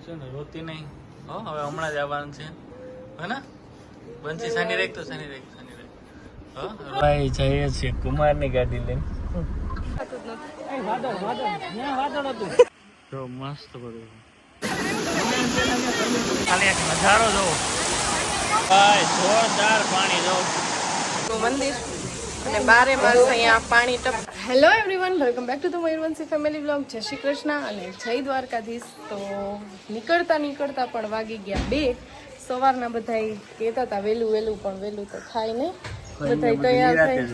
છે ને રોતી નહીં હો. હવે હમણાં જ આવવાનું છે હે ને બંસી સાની રેખ તો સાની રેખ હો. ભાઈ જઈએ છીએ કુમારની ગાડી લઈને. તો મસ્ત બધું ખાલી એક નજારો જોવો ભાઈ, જોરદાર પાણી જોવો. મંદિર અને બારે માસ અહીંયા પાણી ટપ. Hello everyone, welcome back to the Mayurvanshi family vlog. જય શ્રી કૃષ્ણ અને જય દ્વારકાધીશ. તો નીકળતા પણ વાગી ગયા 2. સવારના બધા કહેતા હતા વહેલું પણ વહેલું તો થાય નહીં. બધા તૈયાર થઈ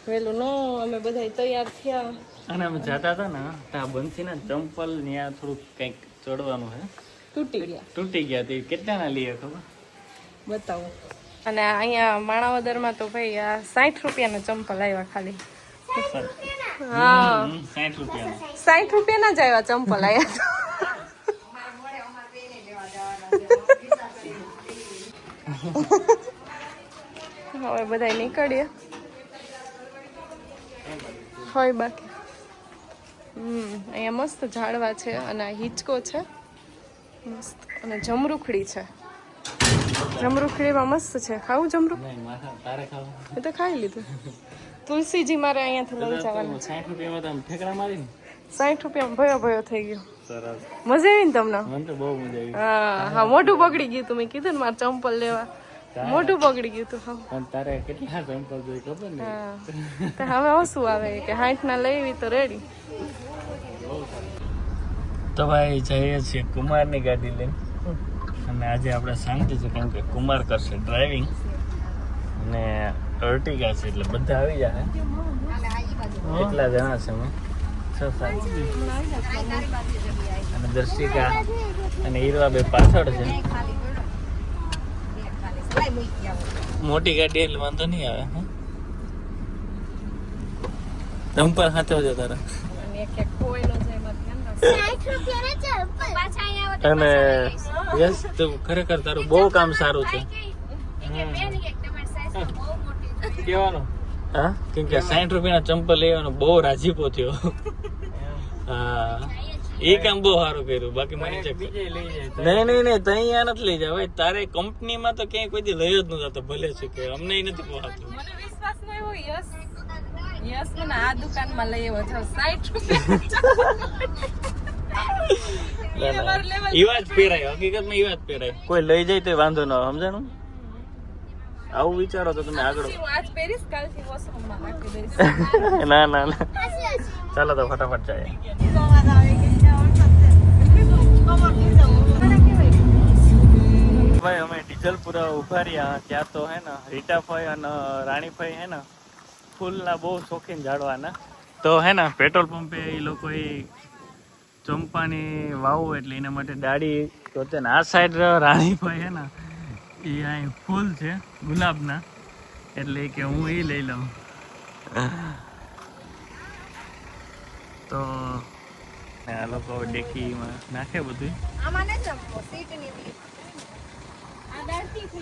વહેલું નો અમે બધા તૈયાર થયા અને અમે જતા હતા ને ત્યાં બંસીના ચંપલ ત્યાં થોડુંક કંઈક ચડવાનું છે, તૂટી ગયા તે કેટલાના લઈએ ખબર બતાવો. અને અહીંયા માણાવદરમાં તો ભાઈ આ 60 રૂપિયાના ચંપલ આવ્યા ખાલી. હા 60 રૂપિયા 60 રૂપિયાના જ આવ્યા ચંપલ આવ્યા. હવે બધા નીકળીએ હોય બાકી. અહીંયા મસ્ત ઝાડવા છે અને આ હિંચકો છે મસ્ત અને જમરૂખડી છે. જમરૂખડીમાં મસ્ત છે. ખાવું જમરૂખ? એ તો ખાઈ લીધું. તુલસીજી મારે અહીંયાથી લઈ જવાનું. 60 રૂપિયામાં તમે ઠેકડા મારીને 60 રૂપિયામાં ભયો થઈ ગયો. સરસ, મજા આવી ને તમને? મને તો બહુ મજા આવી. હા મોઢું બગડી ગયું તું. મેં કીધું ને મારે ચંપલ લેવા, મોઢું બગડી ગયું તું. હા પણ તારે કેટલા ચંપલ જોઈ ખબર ને? તો હવે શું આવે કે 60 ના લેવી તો રેડી. તો ભાઈ જઈએ છીએ કુમારની ગાડી લઈને. અને આજે આપણે શાંતિ છે કેમ કે કુમાર કરશે ડ્રાઇવિંગ અને અર્ટિગા છે એટલે બધા આવી જાય. કેટલા જણા છે અમે? 6-7. અને દર્શિકા અને હીરવા બે પાછળ છે. મોટી ગાડી એટલે વાંધો નહીં આવે. ચંપલ હાથે તારા અને યસ તું ખરેખર તારું બહુ કામ સારું છે. કેવાનું હા કેમ કે 60 રૂપિયાના ચંપલ લેવાનો બહુ રાજીપો થયો. હા એ કામ બહુ સારું કર્યું. બાકી મને નહીં તઈ અહીંયા નથી લઈ જાવ. તારે કંપનીમાં તો ક્યાંય કોઈ દી લઈ જ ન જતો. ભલે છે કે અમને નથી પોહાતું. મને વિશ્વાસ ન હોય. યસ મને આ દુકાનમાં લઈ આવ્યો છો 60 રૂપિયા. ઈવા જ પહેરાય, હકીકતમાં ઈવા જ પહેરાય. કોઈ લઈ જાય તો વાંધો ન આવે. સમજાણું? આવું વિચારો તો તમે આગળ. આજ પેરીસ કાલથી વોશરૂમમાં નાખી દઈશ. ના ચાલો તો ફટાફટ જાય. ભાઈ અમે ડીઝલપુરા ઉભા રહ્યા ત્યાં તો હે ને રીટાભાઈ અને રાણીભાઈ હે ને ફૂલના બહુ શોખીન ઝાડવાના. તો હે ને પેટ્રોલ પંપે એ લોકો ચંપાની વાવું એટલે એના માટે ડાળી જોતે ને. આ સાઈડ રાણીભાઈ હે ને એ અહીં ફૂલ છે ગુલાબના એટલે કે હું એ લઈ લઉં. તો આ લોકો ડેકીમાં નાખે બધું.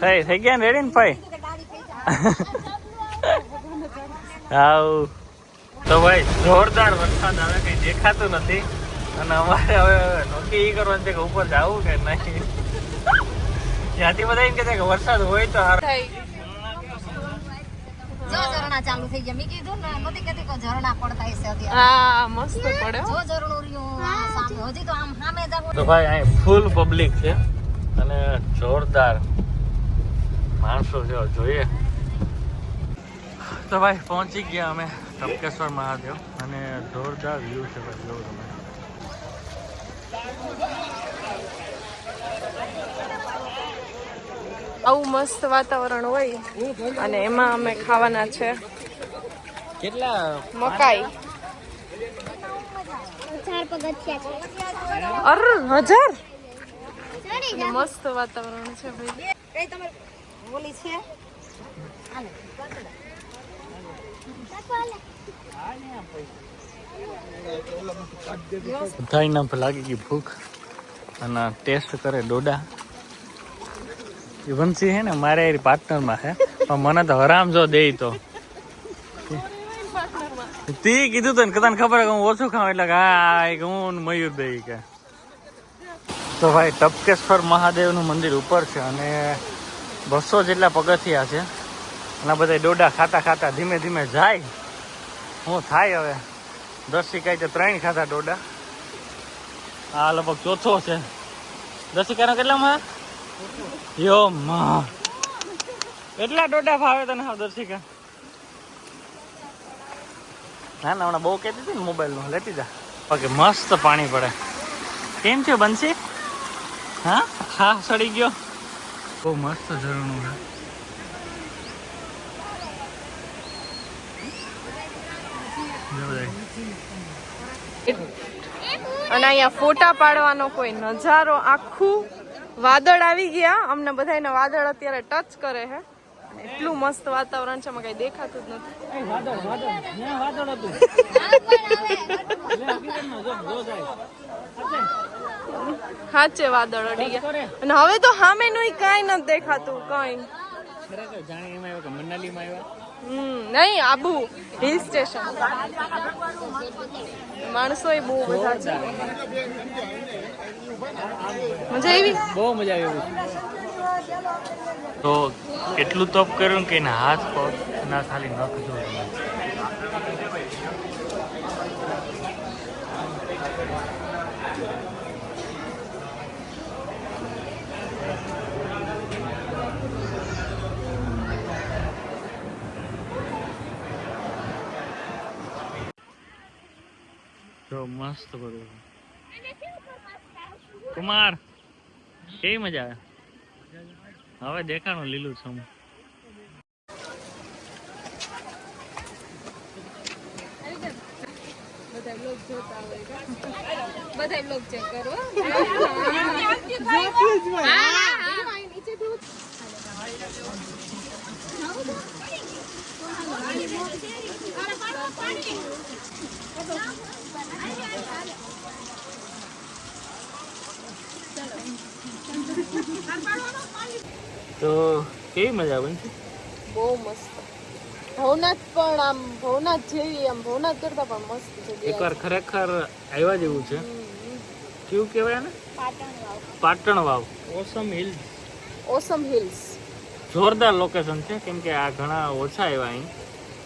થઈ ગયા ને રેડી ને ભાઈ? હાઉ તો ભાઈ જોરદાર વરસાદ આવે, કઈ દેખાતું નથી. અને અમારે હવે નક્કી એ કરવાનું છે કે ઉપર જવું કે નહીં. ત્યાંથી બધા એમ કે વરસાદ હોય તો ઝરણા ચાલુ થઈ ગયા. મેં કીધું ને નથી કહેતી કે ઝરણા પડતા હશે અત્યારે. હા મસ્ત પડે. જો ઝરણું રહ્યું સામે. હજી તો આમ સામે જાવ તો ભાઈ અહીં ફૂલ પબ્લિક છે અને જોરદાર માણસો છે. જોઈએ તો ભાઈ પહોંચી ગયા અમે ટપકેશ્વર મહાદેવ અને જોરદાર વ્યૂ છે ભાઈ. જોવો તમે. આવું મસ્ત વાતાવરણ હોય અને એમાં અમે ખાવાના છે કેટલા મકાઈ. 4 પગથિયા છે. 1000 મસ્ત વાતાવરણ છે ભાઈ. કઈ તમે બોલી છે હાલે બધાયના લાગી ગઈ ભૂખ અને ટેસ્ટ કરે ડોડા. વંશી છે ને મારે પાર્ટનરમાં છે પણ મને તો હરામ જો દે તો તે કીધું તો ને કદાચ ખબર કે હું ઓછું ખાઉં એટલે કે હા હું મયુર દઈ કે તો ભાઈ ટપકેશ્વર મહાદેવનું મંદિર ઉપર છે અને 200 જેટલા પગથિયા છે અને બધા ડોડા ખાતા ખાતા ધીમે ધીમે જાય. શું થાય હવે? 10 કાંઈ તો 3 ખાતા ડોડા. આ લગભગ ચોથો છે. 10 કેટલામાં? યો માં એટલા ડોડા ભાવે તને? હા 10. ના ના હમણાં બહુ કહેતી હતી ને મોબાઈલનું લેતી જા. ઓકે મસ્ત પાણી પડે. કેમ છે બંસી? હા હા સડી ગયો. બહુ મસ્ત ઝરણું છે. અને અહીંયા ફોટા પાડવાનો કોઈ નજારો, આખું વાદળ આવી ગયા. અમને બધાને વાદળ અત્યારે ટચ કરે છે. એટલું મસ્ત વાતાવરણ છે, એમાં કઈ દેખાતું જ નથી. સાચે વાદળ અડી ગયા અને હવે તો સામે નું કઈ નથી દેખાતું કઈ. નહીં આબુ હિલ સ્ટેશન. માણસો બહુ બધા છે. મજા આવી? બહુ મજા આવી. તો એટલું તપ કર્યું કે એના હાથ પગ ના ખાલી નખ જો. તો મસ્ત બધું. કુમાર કેવી મજા આવે? હવે દેખાણું લીલું છું. બધા બ્લોગ ચેક કરો. તો કેવી મજા આવે? બહુ મસ્ત. ભવનાથ પણ આમ ભવનાથ જેવી, આમ ભવનાથ કરતા પણ મસ્ત છે. એકવાર ખરેખર આવ્યા જેવું છે. કેવું કહેવાય ને? પાટણ વાવ. ઓસમ હિલ્સ. ઓસમ હિલ્સ જોરદાર લોકેશન છે. કેમ કે આ ઘણા ઓછા આવ્યા અહીં.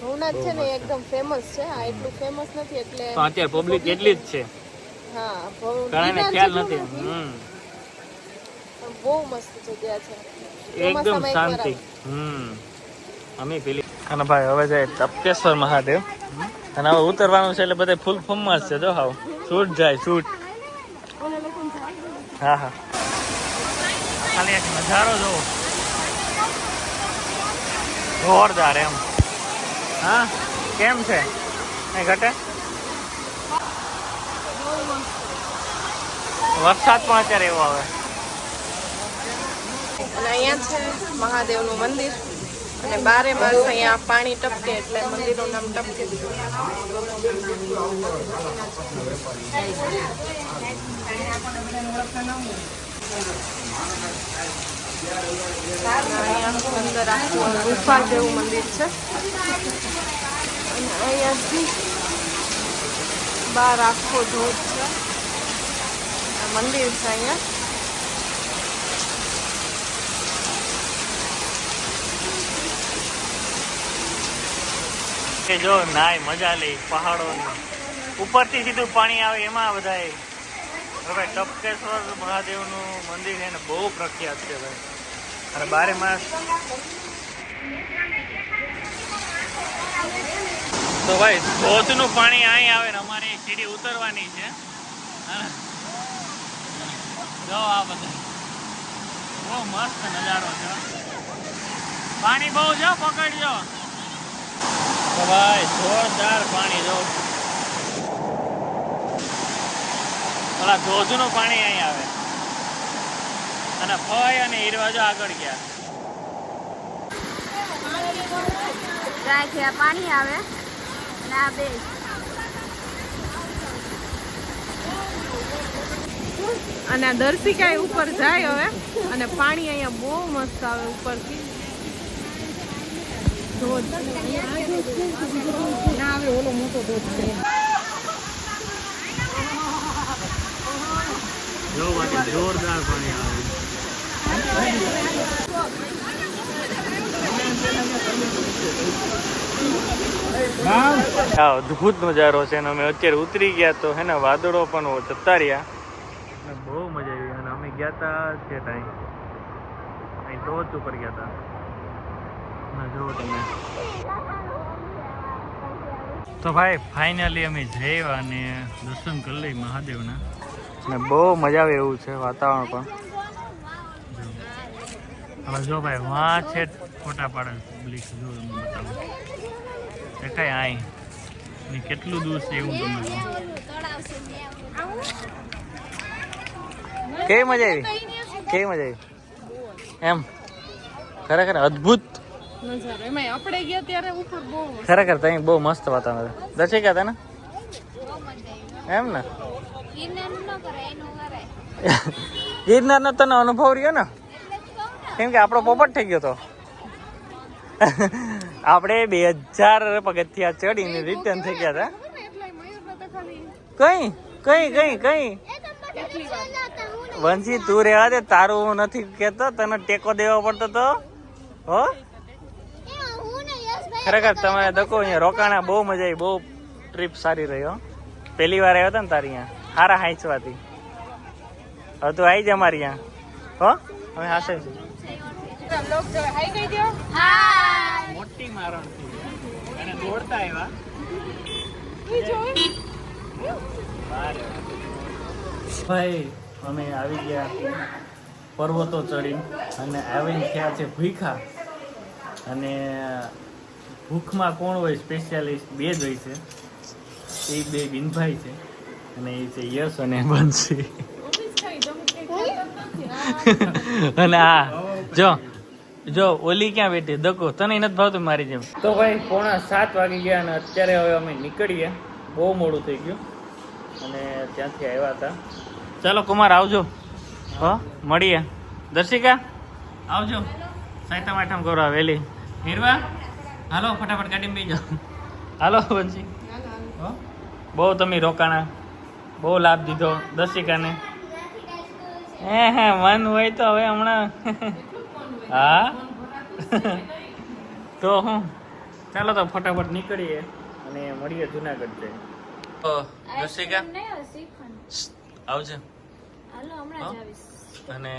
ભવનાથ છે ને એકદમ ફેમસ છે. આ એટલું ફેમસ નથી એટલે તો અત્યારે પબ્લિક એટલી જ છે. હા ઘણાને ખ્યાલ નથી. બહુ મસ્ત જગ્યા છે. એકદમ શાંતિ. અમે પેલી અને ભાઈ હવે જાય ટપકેશ્વર મહાદેવ અને હવે ઉતરવાનું છે એટલે બધા ફૂલ ફોર્મમાં છે. જો હાવ શૂટ જાય શૂટ. હા હા ખાલી એક નજારો જોવો જોરદાર એમ. હા કેમ છે? કઈ ઘટે? વરસાદ પણ અત્યારે એવો આવે. અને અહીંયા છે મહાદેવનું મંદિર અને 12 માસ અહીંયા પાણી ટપકે એટલે મંદિરનું નામ ટપકે. અહીંયા અંદર આખું ગુફા જેવું મંદિર છે અને અહીંયાથી બહાર આખો ધોધ છે. મંદિર છે અહીંયા. જો નાય મજા લે પહાડોની ઉપરથી સીધું પાણી આવે એમાં બધાય. ભાઈ ટપકેશ્વર મહાદેવનું મંદિર છે ને બહુ પ્રખ્યાત છે ભાઈ. અને 12 માસ તો ભાઈ ધોધનું પાણી અહીં આવે ને અમારે સીડી ઉતરવાની છે. જો આ બધા બહુ મસ્ત નજારો છે. પાણી બહુ જો પકડજો. તો ભાઈ જોરદાર પાણી જો. ઓલા ધોધનું પાણી અહીં આવે અને ફય અને હીરવાજો આગળ ગયા. પાણી આવે ના બે અને આ દર્શિકા ઉપર જાય હવે અને પાણી અહીંયા બહુ મસ્ત આવે ઉપરથી. ધોધ ના આવે ઓલો મોટો ધોધ છે. જો બાકી જોરદાર પાણી આવે. આ અદભુત નજારો છે અને અમે અત્યારે ઉતરી ગયા તો હે ને વાદળો પણ જતા રહ્યા અને બહુ મજા આવી. અને અમે ગયા હતા તે ટાઈમ અહીં ટોચ ઉપર ગયા હતા. જો તમે તો ભાઈ ફાઇનલી અમે જઈએ અને દર્શન કરી લઈ મહાદેવના અને બહુ મજા આવે એવું છે વાતાવરણ પણ. હવે જો ભાઈ વાં છે ફોટા પાડે પબ્લિક જો તમને બતાવું દેખાય આય ને કેટલું દૂર છે એવું તમને કેવી મજા આવી કેવી મજા આવી એમ ખરેખર અદ્ભુત નજારો. એમાંય આપણે ગયા ત્યારે ઉપર બહુ ખરેખર ત્યાં બહુ મસ્ત વાતાવરણ દર્શી ગયા હતા ને એમ ને ગિરનાર નો તને અનુભવ રહ્યો ને કેમ કે આપણો પોપટ થઈ ગયો હતો. આપણે 2000 પગથિયા ચડીને રિટર્ન થઈ ગયા હતા. કઈ કઈ કઈ કઈ વંશી તું રેવા દે તારું નથી કેતો તને ટેકો દેવો પડતો તો હો. ખરેખર તમે દકો અહીંયા રોકાણા બહુ મજા આવી બહુ ટ્રીપ સારી રહી હો. પહેલી વાર આવ્યો હતો ને તારી અહીંયા હારા હાંચવાથી હવે તું આવી જ અમારી અહીંયા હો. અમે હાસે મોટી મારણ અને દોડતા આવ્યા ભાઈ અમે આવી ગયા પર્વતો ચડી અને આવીને થયા છે ભૂખા. અને ભૂખમાં કોણ હોય સ્પેશિયાલિસ્ટ બે જ હોય છે એ બે બિનભાઈ છે અને એ છે યશ અને બંસી. અને આ જો જો ઓલી ક્યાં બેઠી દકો તને નથી ભાવતું મારી જેમ. તો ભાઈ 6:45 વાગી ગયા અને અત્યારે હવે અમે નીકળીએ બહુ મોડું થઈ ગયું અને ત્યાંથી આવ્યા હતા. ચાલો કુમાર આવજો હો મળીએ. દર્શિકા આવજો સાયતા માઠામ કરવા વહેલી. હીરવા હાલો ફટાફટ ગાડીમાં બેસી જાઓ. હાલો બંસી હો બહુ તમે રોકાણા બહુ લાભ દીધો દર્શિકાને. હે મન હોય તો હવે હમણાં હા તો હું ચાલો તો ફટાફટ નીકળીએ અને મળીએ જુનાગઢ જઈએ. દર્શિકા આવજે અને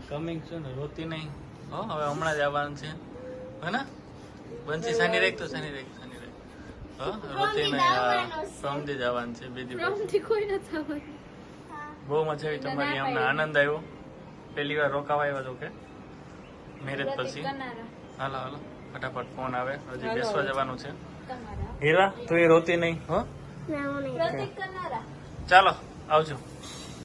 કમિંગ છું ને રોતી નહીં હો હવે હમણાં જ આવવાનું છે હે ને બંસી સાની રેખ તો સાની રેખ હો રોતી નહીં સોમથી જ આવવાનું છે 2 દિવસ. બહુ મજા આવી તમારી અમને આનંદ આવ્યો પહેલી વાર રોકાવા આવ્યો તો કે મેરેજ પછી. હાલો હાલો ફટાફટ ફોન આવે હજી બેસવા જવાનું છે. હીરા તું એ રોતી નહીં હો ચાલો આવજો.